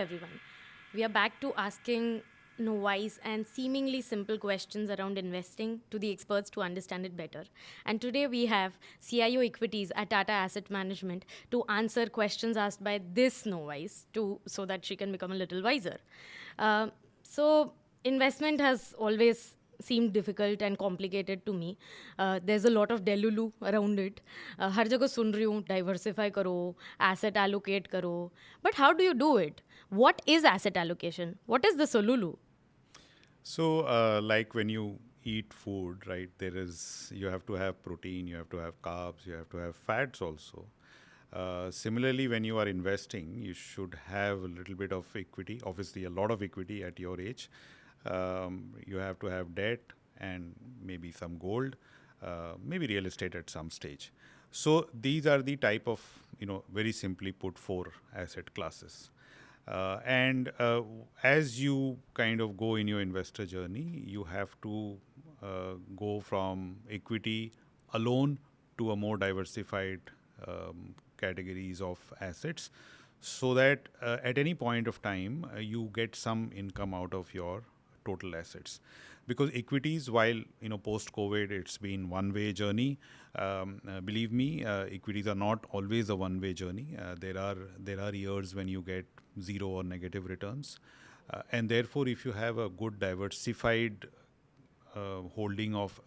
everyone. We are back to asking novice and seemingly simple questions around investing to the experts to understand it better. And today we have CIO Equities at Tata Asset Management to answer questions asked by this novice so that she can become a little wiser. So, investment has always seemed difficult and complicated to me. There's a lot of Delulu around it. हर जगह सुन रही हूँ diversify करो, asset allocate करो. But how do you do it? What is asset allocation? What is the Solulu? So, like when you eat food, right, you have to have protein, you have to have carbs, you have to have fats also. Similarly, when you are investing, you should have a little bit of equity, obviously a lot of equity at your age. You have to have debt and maybe some gold, maybe real estate at some stage. So these are the type of, very simply put, 4 asset classes. And as you kind of go in your investor journey, you have to go from equity alone to a more diversified categories of assets, so that at any point of time you get some income out of your total assets. Because equities, while post-COVID it's been one-way journey, believe me, equities are not always a one-way journey. There are years when you get zero or negative returns, and therefore if you have a good diversified holding of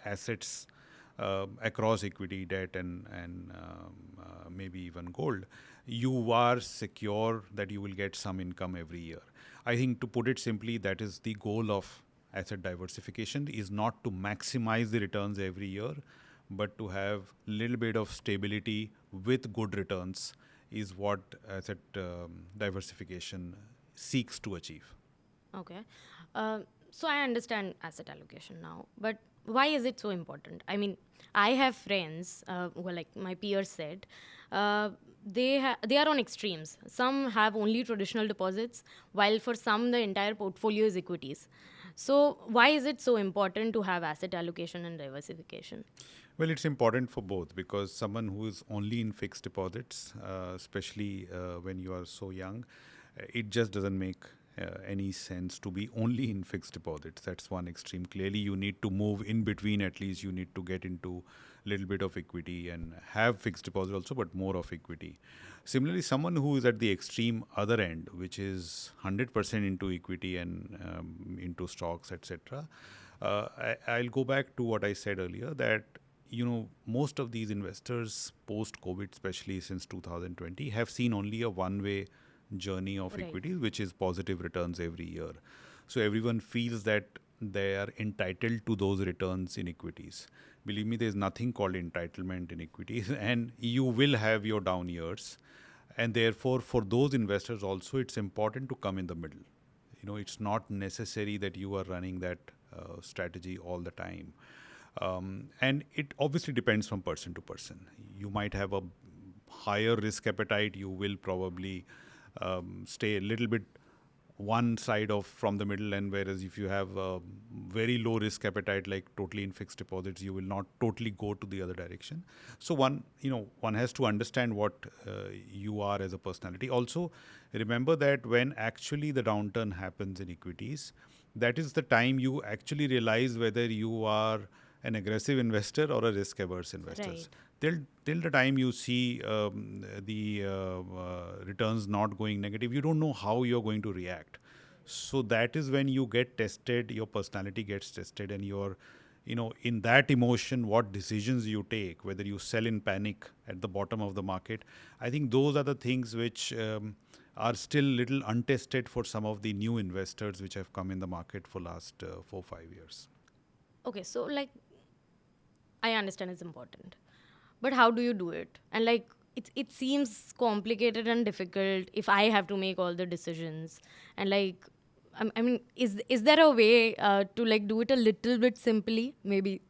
assets across equity, debt, and maybe even gold, you are secure that you will get some income every year. I think, to put it simply, that is the goal of asset diversification, is not to maximize the returns every year, but to have a little bit of stability with good returns is what asset diversification seeks to achieve. Okay. So I understand asset allocation now, but why is it so important? I mean, I have friends who are like my peers said, they are on extremes. Some have only traditional deposits, while for some the entire portfolio is equities. So why is it so important to have asset allocation and diversification? Well, it's important for both, because someone who is only in fixed deposits, especially when you are so young, it just doesn't make any sense to be only in fixed deposits. That's one extreme. Clearly, you need to move in between. At least you need to get into a little bit of equity and have fixed deposit also, but more of equity. Similarly, someone who is at the extreme other end, which is 100% into equity and into stocks, etc. I'll go back to what I said earlier, that most of these investors post-COVID, especially since 2020, have seen only a one-way journey of Right. equities, which is positive returns every year. So everyone feels that they are entitled to those returns in equities. Believe me, there's nothing called entitlement in equities, and you will have your down years. And therefore, for those investors also, it's important to come in the middle. It's not necessary that you are running that strategy all the time. And it obviously depends from person to person. You might have a higher risk appetite. You will probably stay a little bit one side of from the middle, and whereas if you have a very low risk appetite, like totally in fixed deposits, you will not totally go to the other direction. So one has to understand what you are as a personality. Also, remember that when actually the downturn happens in equities, that is the time you actually realize whether you are an aggressive investor or a risk averse investor. Right. Till the time you see the returns not going negative, you don't know how you're going to react. So that is when you get tested, your personality gets tested, and you're, in that emotion, what decisions you take, whether you sell in panic at the bottom of the market. I think those are the things which are still little untested for some of the new investors which have come in the market for last 4-5 years. Okay, so I understand it's important, but how do you do it? And it seems complicated and difficult if I have to make all the decisions. And I mean, is there a way to do it a little bit simply? Maybe.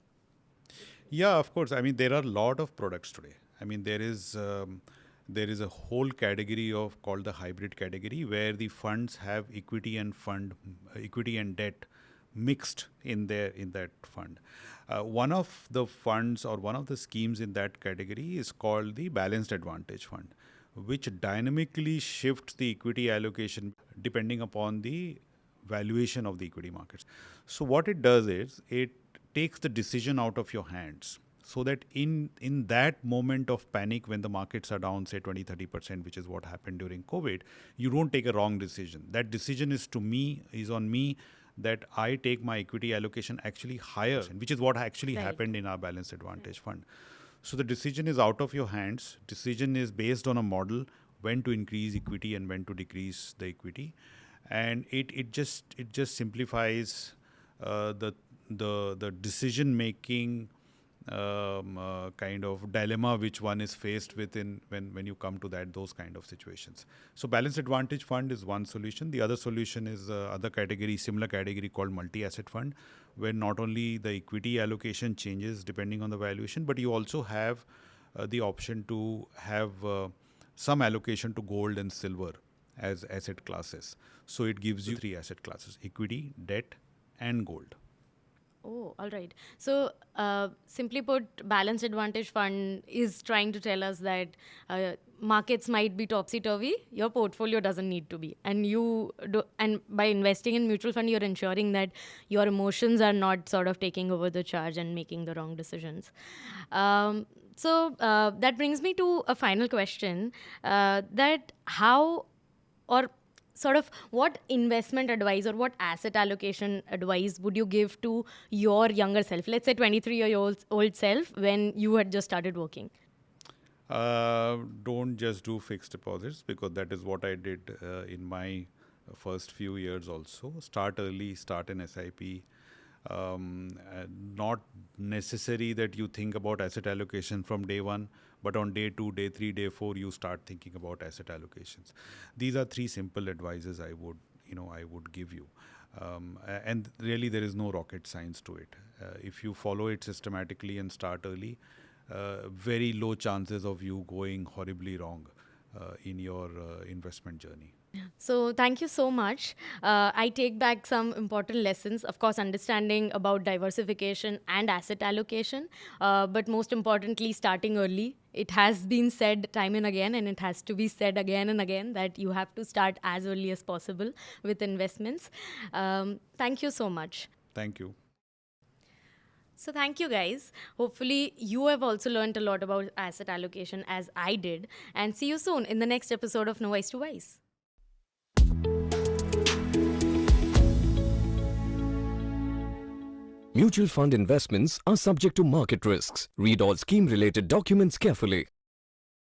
Yeah, of course. I mean, there are a lot of products today. I mean, there is a whole category called the hybrid category, where the funds have equity and debt mixed in that fund. One of the funds or one of the schemes in that category is called the balanced advantage fund, which dynamically shifts the equity allocation depending upon the valuation of the equity markets. So what it does is it takes the decision out of your hands, so that in that moment of panic when the markets are down say 20-30%, which is what happened during COVID, you don't take a wrong decision. That decision is on me, that I take my equity allocation actually higher, which is what actually Right. happened in our balanced advantage fund. So the decision is out of your hands. Decision is based on a model when to increase equity and when to decrease the equity, and it just simplifies the decision making kind of dilemma which one is faced with when you come to those kind of situations. So balanced advantage fund is one solution. The other solution is similar category called multi-asset fund, where not only the equity allocation changes depending on the valuation, but you also have the option to have some allocation to gold and silver as asset classes. So it gives you 3 asset classes: equity, debt, and gold. Oh, all right. So, simply put, balanced advantage fund is trying to tell us that markets might be topsy-turvy. Your portfolio doesn't need to be, and and by investing in mutual fund, you're ensuring that your emotions are not sort of taking over the charge and making the wrong decisions. So that brings me to a final question: that how or sort of what investment advice or what asset allocation advice would you give to your younger self, let's say 23-year-old self, when you had just started working? Don't just do fixed deposits, because that is what I did in my first few years also. Start early, start an SIP. Not necessary that you think about asset allocation from day one, but on day 2, day 3, day 4, you start thinking about asset allocations. These are 3 simple advices I would give you. And really there is no rocket science to it. If you follow it systematically and start early, very low chances of you going horribly wrong in your investment journey. So thank you so much. I take back some important lessons. Of course, understanding about diversification and asset allocation, but most importantly, starting early. It has been said time and again, and it has to be said again and again, that you have to start as early as possible with investments. Thank you so much. Thank you. So thank you guys. Hopefully you have also learned a lot about asset allocation as I did. And see you soon in the next episode of Novice to Wise. Mutual fund investments are subject to market risks. Read all scheme-related documents carefully.